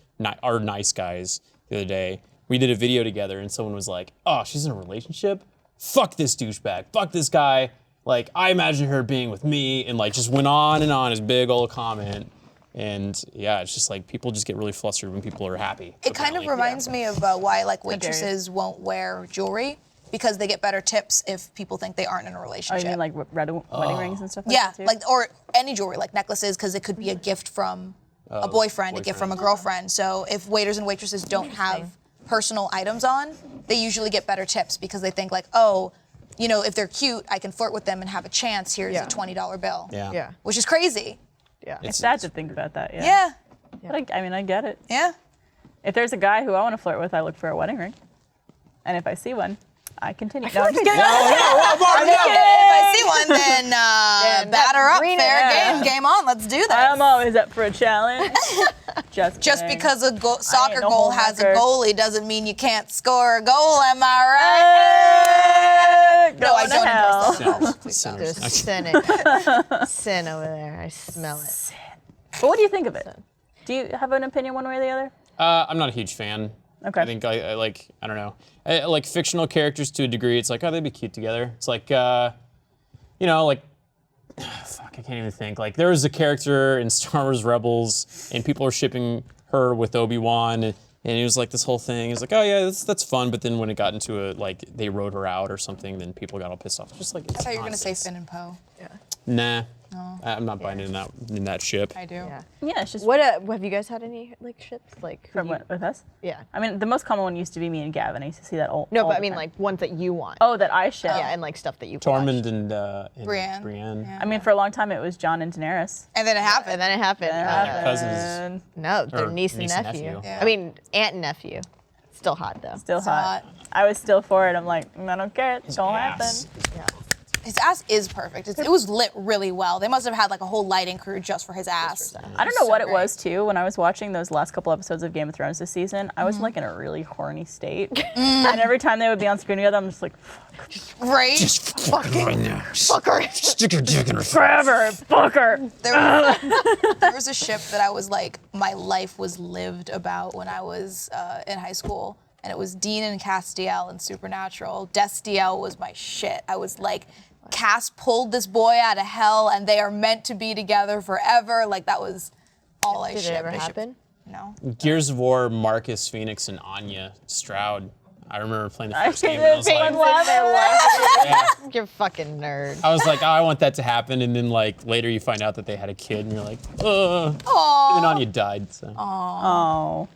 our nice guys the other day. We did a video together and someone was like, oh, she's in a relationship? Fuck this douchebag. Fuck this guy. Like, I imagine her being with me, and like just went on and on, his big old comment. And yeah, it's just like people just get really flustered when people are happy. It kind of apparently. reminds me of why like dare you. waitresses won't wear jewelry because they get better tips if people think they aren't in a Oh, relationship. you mean like wedding rings and stuff like yeah, that too? like or any jewelry, like necklaces, because it could be a gift from a boyfriend, a gift from a girlfriend. So if waiters and waitresses don't have personal items on, they usually get better tips because they think like, oh, you know, if they're cute, I can flirt with them and have a chance. Here's Yeah. a $20 bill. Yeah. Yeah. Which is crazy. Yeah. It's sad to think about that, yeah. Yeah. But I mean, I get it. Yeah. If there's a guy who I want to flirt with, I look for a wedding ring. And if I see one, I continue. No, I'm just kidding. If I see one, then batter up, green fair it. game, game on. Let's do this. I'm always up for a challenge. Just Just kidding. because a soccer no goal has a homewrecker. goalie doesn't mean you can't score a goal. Am I right? No, I Going to don't hell. endorse those. Please don't. There's sin it. Sin over there. I smell it. But what do you think of it? Do you have an opinion one way or the other? I'm not a huge fan. Okay. I think I like, I don't know. I like fictional characters to a degree. It's like, oh, they'd be cute together. It's like, you know, like, fuck, I can't even think. Like, there was a character in Star Wars Rebels, and people were shipping her with Obi-Wan, and it was like this whole thing. It was like, oh yeah, that's fun. But then when it got into a, like, they wrote her out or something, then people got all pissed off. It's just like, it's I thought you were going to say nonsense. Finn and Poe. Nah. I'm not buying in that ship. I do. Yeah. Yeah, it's just What have you guys had any like ships like? who from do you- what, with us. Yeah. I mean, the most common one used to be me and Gavin. I used to see that all. No, all but I the mean time. like ones that you want. Oh, that I ship. Yeah, and like stuff that you. Tormund watched. and Brienne. I mean, for a long time it was John and Daenerys. And then it happened. And then it happened. cousins. And No, their Or niece and niece and nephew. nephew. Yeah. I mean, aunt and nephew. Still hot though. still hot. hot. I was still for it. I'm like, I don't care. It's gonna happen. Ass. Yeah. His ass is perfect. It was lit really well. They must have had like a whole lighting crew just for his ass. I don't know So what it great. was too. When I was watching those last couple episodes of Game of Thrones this season, I was like in a really horny state. And every time they would be on screen together, I'm just like, Right? Fucker. Stick your dick in her face. grab her, fuck her. There was a ship that I was like, my life was lived about when I was in high school. And it was Dean and Castiel in Supernatural. Destiel was my shit. I was like, Cass pulled this boy out of hell and they are meant to be together forever. Like that was all I Did it shipped. ever I shipped- happen? No. Gears of War, Marcus Phoenix, and Anya Stroud. I remember playing the I first game, and I was like, yeah. You're a fucking nerd. I was like, oh, I want that to happen, and then like later you find out that they had a kid, and you're like, and then Anya died. So. Oh.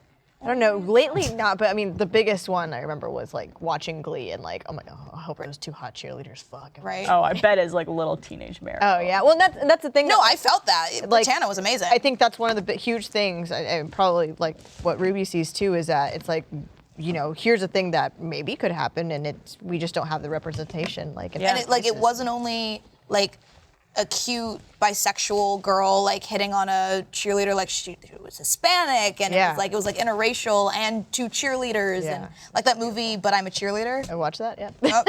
I don't know. Lately, not. But I mean, the biggest one I remember was like watching Glee and like, oh my god, I hope those two hot cheerleaders fuck. Right? Oh, I bet it's like little teenage Mary. Oh yeah. Well, that's the thing. No, that, I felt that. Like, Britannia was amazing. I think that's one of the huge things, and probably like what Ruby sees too, is that it's like, you know, here's a thing that maybe could happen, and we just don't have the representation. Like, in Yeah. And other it, like, it places. wasn't only like a cute bisexual girl like hitting on a cheerleader, like she was Hispanic, and Yeah. it was like interracial and two cheerleaders, Yeah. and like that movie But I'm a Cheerleader. I watched that. Yeah.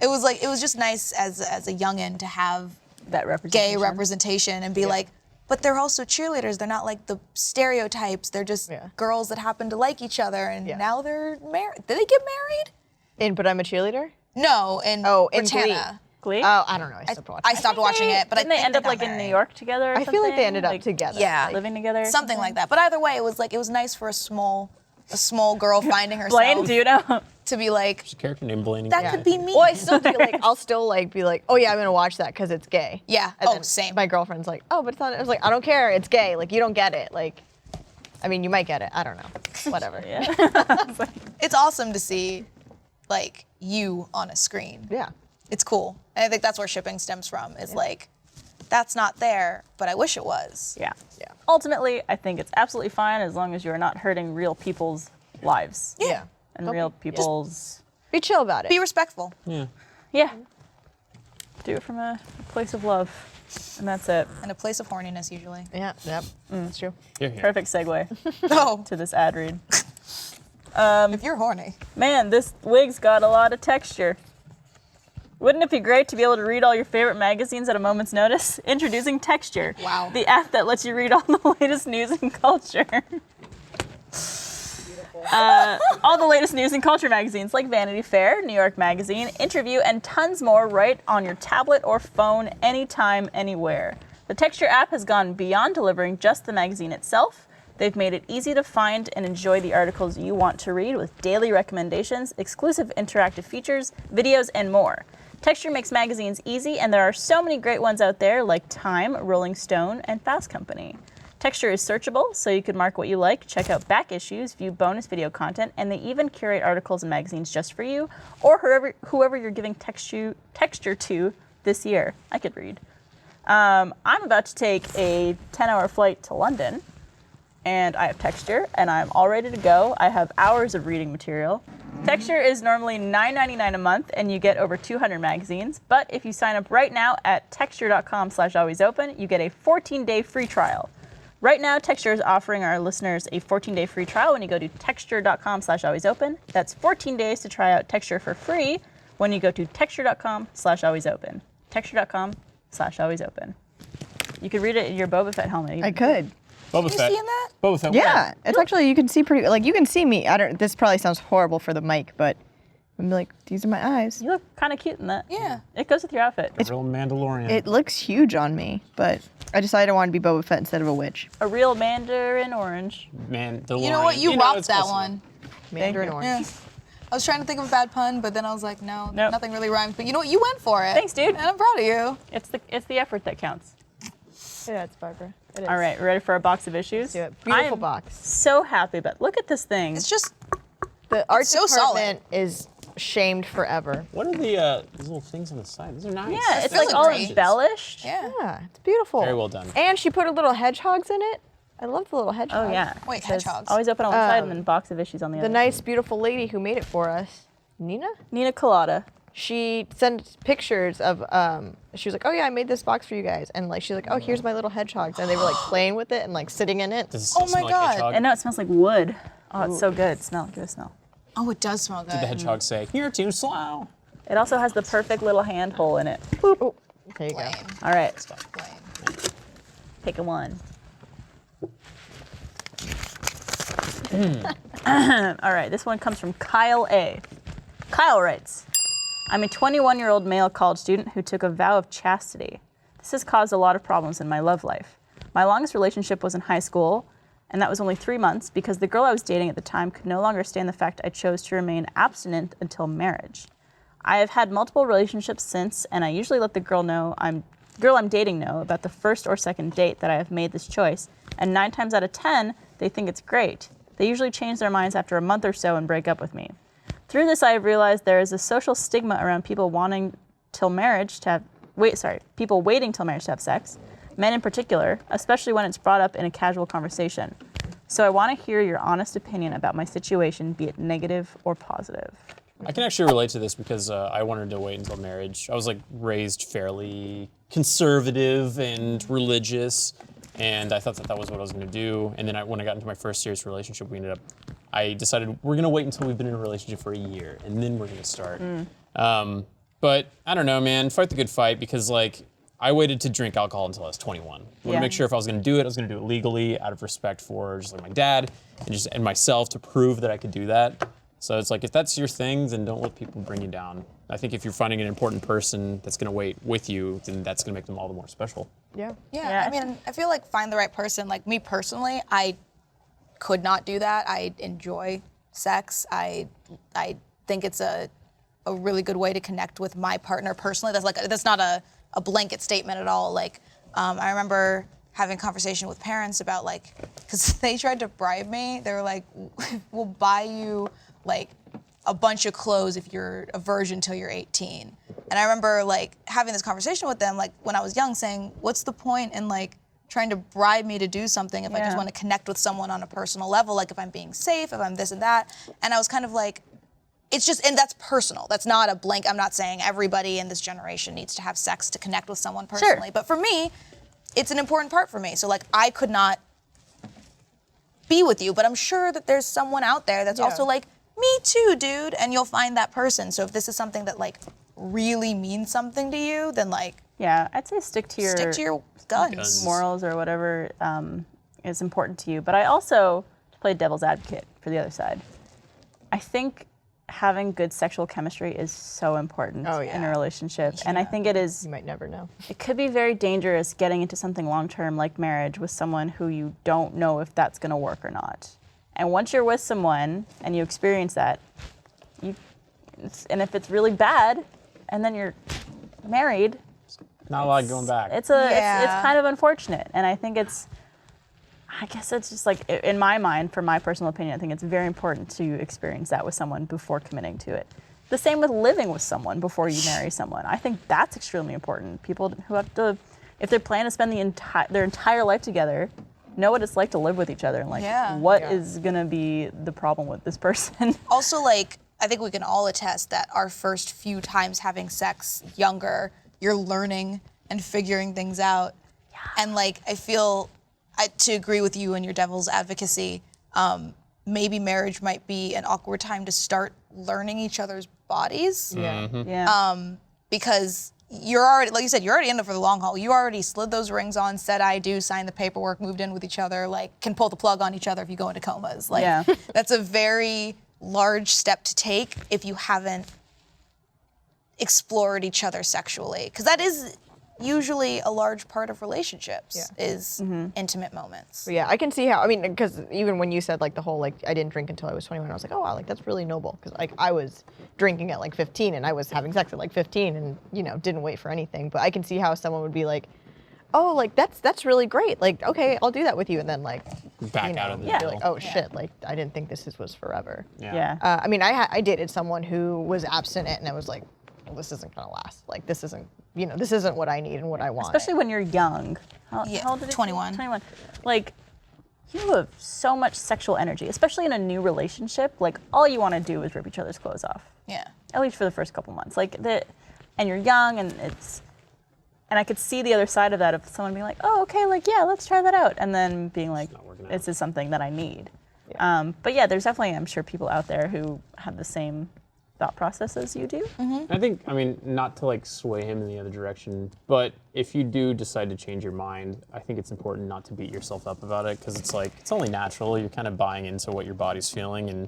It was just nice as a youngin' to have That representation. gay representation and be like, but they're also cheerleaders. They're not like the stereotypes. They're just girls that happen to like each other, and now they're married. Did they get married? In But I'm a Cheerleader? No, in in Britannia. Glee? Oh, I don't know. I stopped watching. I stopped watching it, but Didn't I they think end up got like in married. New York together? Or I feel like they something? ended up Like, together. Yeah. Like, living together. or Something like that. But either way, it was nice for a small girl finding herself Blaine, do you know? to be like, There's a character named Blaine. that could be me. Well, I still do I'll still like be like, oh yeah, I'm gonna watch that because it's gay. Yeah. And Oh, then same. My girlfriend's like, oh, but it's not. I was like, I don't care. It's gay. Like you don't get it. Like, I mean, you might get it. I don't know. Whatever. Yeah. It's awesome to see, like, you on a screen. Yeah. It's cool. And I think that's where shipping stems from. Is like, that's not there, but I wish it was. Yeah. Yeah. Ultimately, I think it's absolutely fine as long as you're not hurting real people's lives Yeah. and real people's. Be chill about it. Be respectful. Yeah. Do it from a place of love, and that's it. And a place of horniness, usually. Yeah. Yep. That's true. Here, here. Perfect segue Oh, to this ad read. if you're horny. Man, this wig's got a lot of texture. Wouldn't it be great to be able to read all your favorite magazines at a moment's notice? Introducing Texture. Wow. The app that lets you read all the latest news and culture. All the latest news and culture magazines like Vanity Fair, New York Magazine, Interview, and tons more right on your tablet or phone anytime, anywhere. The Texture app has gone beyond delivering just the magazine itself. They've made it easy to find and enjoy the articles you want to read with daily recommendations, exclusive interactive features, videos, and more. Texture makes magazines easy, and there are so many great ones out there like Time, Rolling Stone, and Fast Company. Texture is searchable, so you can mark what you like, check out back issues, view bonus video content, and they even curate articles and magazines just for you, or whoever you're giving texture to this year. I could read. I'm about to take a 10-hour flight to London, and I have Texture, and I'm all ready to go. I have hours of reading material. Texture is normally $9.99 a month, and you get over 200 magazines. But if you sign up right now at texture.com/alwaysopen, you get a 14-day free trial. Right now, Texture is offering our listeners a 14-day free trial when you go to texture.com/alwaysopen. That's 14 days to try out Texture for free when you go to texture.com/alwaysopen. Texture.com/alwaysopen. You could read it in your Boba Fett helmet. I could. Boba You Fett. seeing that? Boba Fett. Yeah. It's actually you can see pretty like you can see me. I don't. This probably sounds horrible for the mic, but I'm like these are my eyes. You look kind of cute in that. Yeah. It goes with your outfit. A real Mandalorian. It looks huge on me, but I decided I wanted to be Boba Fett instead of a witch. A real Mandarin orange. Mandalorian. You know what? You know, rocked it's that close enough. one. Mandarin you. orange. Yeah. I was trying to think of a bad pun, but then I was like, no, Nope. nothing really rhymes. But you know what? You went for it. Thanks, dude. And I'm proud of you. It's the effort that counts. Yeah, it's Barbara. It is. All right, ready for a box of issues? Do it. Beautiful I'm box. so happy, but look at this thing. It's just, The art so solid. department is shamed forever. What are the these little things on the side? These are nice. Yeah, it's Really like all great. embellished. yeah. Yeah, it's beautiful. Very well done. And she put her little hedgehogs in it. I love the little hedgehogs. Oh yeah. Wait, It says, hedgehogs. Always open on one side and then box of issues on the The other. nice, beautiful lady who made it for us, Nina. Nina Colada. She sent pictures of. She was like, "Oh yeah, I made this box for you guys," and like she's like, "Oh, here's my little hedgehogs," and they were like playing with it and like sitting in it. Does it Oh smell my like God. hedgehog? And now it smells like wood. Oh, it's so good. Smell. Give it a smell. Oh, it does smell good. Did the hedgehog say, "You're too slow"? It also has the perfect little hand hole in it. Oh, there you go. Blaine. All right, Blaine. pick a one. All right, this one comes from Kyle A. Kyle writes, I'm a 21-year-old male college student who took a vow of chastity. This has caused a lot of problems in my love life. My longest relationship was in high school, and that was only 3 months because the girl I was dating at the time could no longer stand the fact I chose to remain abstinent until marriage. I have had multiple relationships since, and I usually let the girl I'm dating know about the first or second date that I have made this choice, and 9 times out of 10, they think it's great. They usually change their minds after a month or so and break up with me. Through this, I have realized there is a social stigma around people waiting till marriage to have sex, men in particular, especially when it's brought up in a casual conversation. So I want to hear your honest opinion about my situation, be it negative or positive. I can actually relate to this because I wanted to wait until marriage. I was like raised fairly conservative and religious, and I thought that was what I was going to do. And then when I got into my first serious relationship, I decided we're going to wait until we've been in a relationship for a year, and then we're going to start. But I don't know, man. Fight the good fight because like I waited to drink alcohol until I was 21. I wanted Yeah. to make sure if I was going to do it, I was going to do it legally, out of respect for just like my dad and myself to prove that I could do that. So it's like, if that's your thing, then don't let people bring you down. I think if you're finding an important person that's going to wait with you, then that's going to make them all the more special. Yeah. Yeah, I mean, I feel like find the right person. Like me personally, I could not do that. I enjoy sex. I think it's a really good way to connect with my partner personally. That's not a blanket statement at all. Like I remember having a conversation with parents about like, because they tried to bribe me. They were like, "We'll buy you like a bunch of clothes if you're a virgin till you're 18." And I remember like having this conversation with them like when I was young, saying, "What's the point in like trying to bribe me to do something if I just want to connect with someone on a personal level, like if I'm being safe, if I'm this and that?" And I was kind of like, it's just, and that's personal. That's not a blank. I'm not saying everybody in this generation needs to have sex to connect with someone personally. Sure. But for me, it's an important part for me. So like I could not be with you, but I'm sure that there's someone out there that's also like, me too, dude. And you'll find that person. So if this is something that like really means something to you, then like, Yeah, I'd say stick to your guns. morals or whatever is important to you. But I also, to play devil's advocate for the other side, I think having good sexual chemistry is so important in a relationship. And I think it is, You might never know. it could be very dangerous getting into something long-term like marriage with someone who you don't know if that's going to work or not. And once you're with someone and you experience that, and if it's really bad, and then you're married, Not a lot going back. it's kind of unfortunate. And I think I guess it's just like, in my mind, for my personal opinion, I think it's very important to experience that with someone before committing to it. The same with living with someone before you marry someone. I think that's extremely important. People who have to, if they plan to spend their entire life together, know what it's like to live with each other and like what is gonna be the problem with this person. Also, like, I think we can all attest that our first few times having sex younger, you're learning and figuring things out. Yeah. And like, I feel, to agree with you and your devil's advocacy, maybe marriage might be an awkward time to start learning each other's bodies. Because you're already, like you said, you're already in it for the long haul. You already slid those rings on, said I do, signed the paperwork, moved in with each other, like can pull the plug on each other if you go into comas. Like that's a very large step to take if you haven't explored each other sexually. Because that is usually a large part of relationships is intimate moments. But yeah, I can see how, I mean, because even when you said like the whole, like, I didn't drink until I was 21, I was like, oh wow, like that's really noble. Because like I was drinking at like 15 and I was having sex at like 15 and, you know, didn't wait for anything. But I can see how someone would be like, oh, like that's really great. Like, okay, I'll do that with you. And then like, Back out of the you're deal. like, oh shit, like I didn't think this was forever. Yeah. I mean, I dated someone who was abstinent and I was like, well, this isn't gonna last. Like this isn't, you know, this isn't what I need and what I want. Especially when you're young. How old did 21. 21. Like, you have so much sexual energy, especially in a new relationship. Like, all you want to do is rip each other's clothes off. Yeah. At least for the first couple months. Like, and you're young, and I could see the other side of that of someone being like, oh, okay, like, yeah, let's try that out. And then being like, this is something that I need. Yeah. But yeah, there's definitely, I'm sure, people out there who have the same thought process as you do. I think, I mean, not to like sway him in the other direction, but if you do decide to change your mind, I think it's important not to beat yourself up about it, because it's like, it's only natural. You're kind of buying into what your body's feeling, and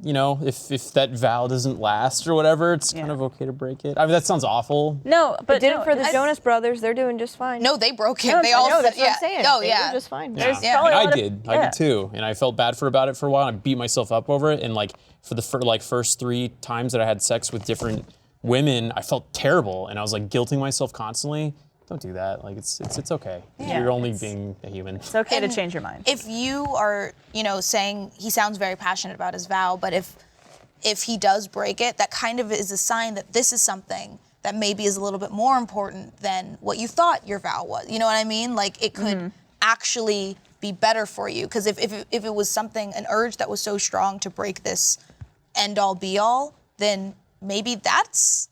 you know, if that vow doesn't last or whatever, it's kind of okay to break it. I mean, that sounds awful. No, but Did it for the Jonas Brothers. They're doing just fine. No, they broke it. No, They all No, said, that's what I'm saying. Oh, They yeah. were just fine. There's Yeah, probably a and lot I of- did too, and I felt bad about it for a while. And I beat myself up over it, and like for the first 3 times that I had sex with different women, I felt terrible, and I was like guilting myself constantly. Don't do that. Like it's okay. Yeah, You're only being a human. It's okay to And change your mind. If you are, you know, saying he sounds very passionate about his vow, but if he does break it, that kind of is a sign that this is something that maybe is a little bit more important than what you thought your vow was. You know what I mean? Like it could actually be better for you. Because if it was something, an urge that was so strong to break this end all be all, then maybe that's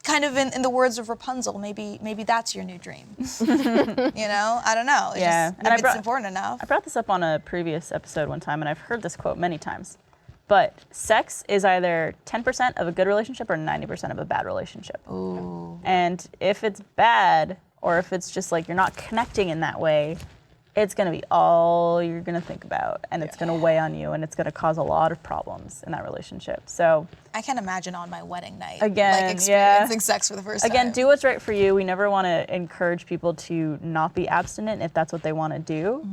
kind of in the words of Rapunzel, maybe that's your new dream. You know? I don't know. It's just, maybe it's important enough. I brought this up on a previous episode one time, and I've heard this quote many times. But sex is either 10% of a good relationship or 90% of a bad relationship. Ooh. And if it's bad, or if it's just like you're not connecting in that way, it's gonna be all you're gonna think about, and it's gonna weigh on you, and it's gonna cause a lot of problems in that relationship. So I can't imagine on my wedding night, Again, like experiencing sex for the first time. again, do what's right for you. We never want to encourage people to not be abstinent if that's what they want to do.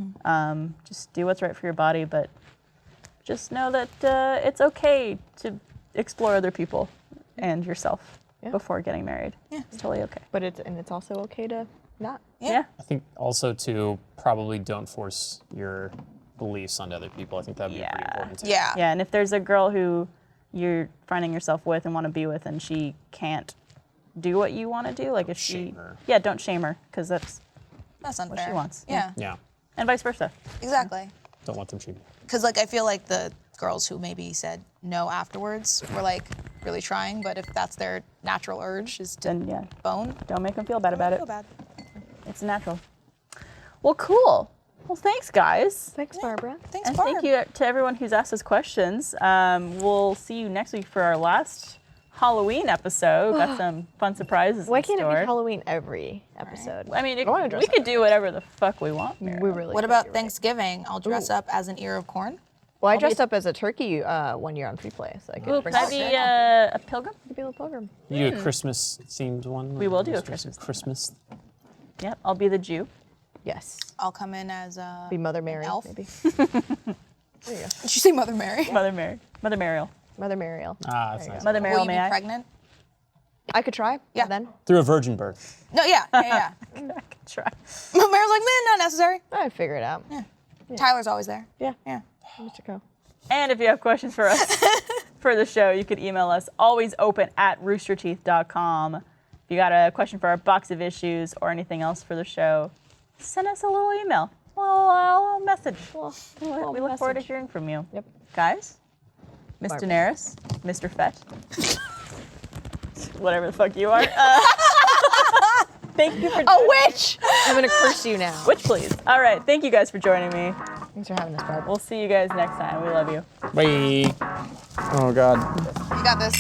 Just do what's right for your body, but just know that it's okay to explore other people and yourself before getting married. Yeah. It's totally okay. But it's also okay to not. Yeah. I think also to probably don't force your beliefs onto other people. I think that'd be pretty important too. Yeah. Yeah, and if there's a girl who you're finding yourself with and want to be with, and she can't do what you want to do, like if Shame her. yeah, don't shame her, because that's Unfair. what she wants. Yeah. Yeah. And vice versa. Exactly. Don't let them cheat. Because like I feel like the girls who maybe said no afterwards were like really trying, but if that's their natural urge is to Then yeah, bone, don't make them feel bad about I it. feel bad. It's natural. Well, cool. Well, thanks, guys. Thanks, Barbara. Thanks, And Barb. thank you to everyone who's asked us questions. We'll see you next week for our last Halloween episode. Got some fun surprises Why in can't it store. be Halloween every episode? I mean, wanna dress we up could do whatever the fuck we want. Mary. We really. What could, about you're right. Thanksgiving? I'll dress up as an ear of corn. Well, I I'll be dressed a- up as a turkey 1 year on free play, so I could Ooh, bring can I it be back. a pilgrim? Could be a little pilgrim. You do a Christmas themed one? We will do a Christmas. Christmas Christmas. Yep, I'll be the Jew. Yes. I'll come in as a Be Mother Mary, elf. maybe. There you go. Did you say Mother Mary? Mother Mary. Mother Mariel. Mother Mariel. Ah, that's nice. Mother Will Mariel, you be may I? pregnant? I could try. Yeah. Then Through a virgin birth. No, yeah. I can try. Mary's like, man, not necessary. I figure it out. Tyler's always there. Yeah. Yeah. Mr. Co. And if you have questions for us for the show, you could email us alwaysopen@roosterteeth.com. If you got a question for our box of issues or anything else for the show, send us a little email, a little message. We look forward to hearing from you. Yep. Guys, Miss Barbara. Daenerys, Mr. Fett, whatever the fuck you are. Thank you for A witch! I'm gonna curse you now. Witch, please. All right, thank you guys for joining me. Thanks for having us, Barbara. We'll see you guys next time. We love you. Bye. Oh God. You got this.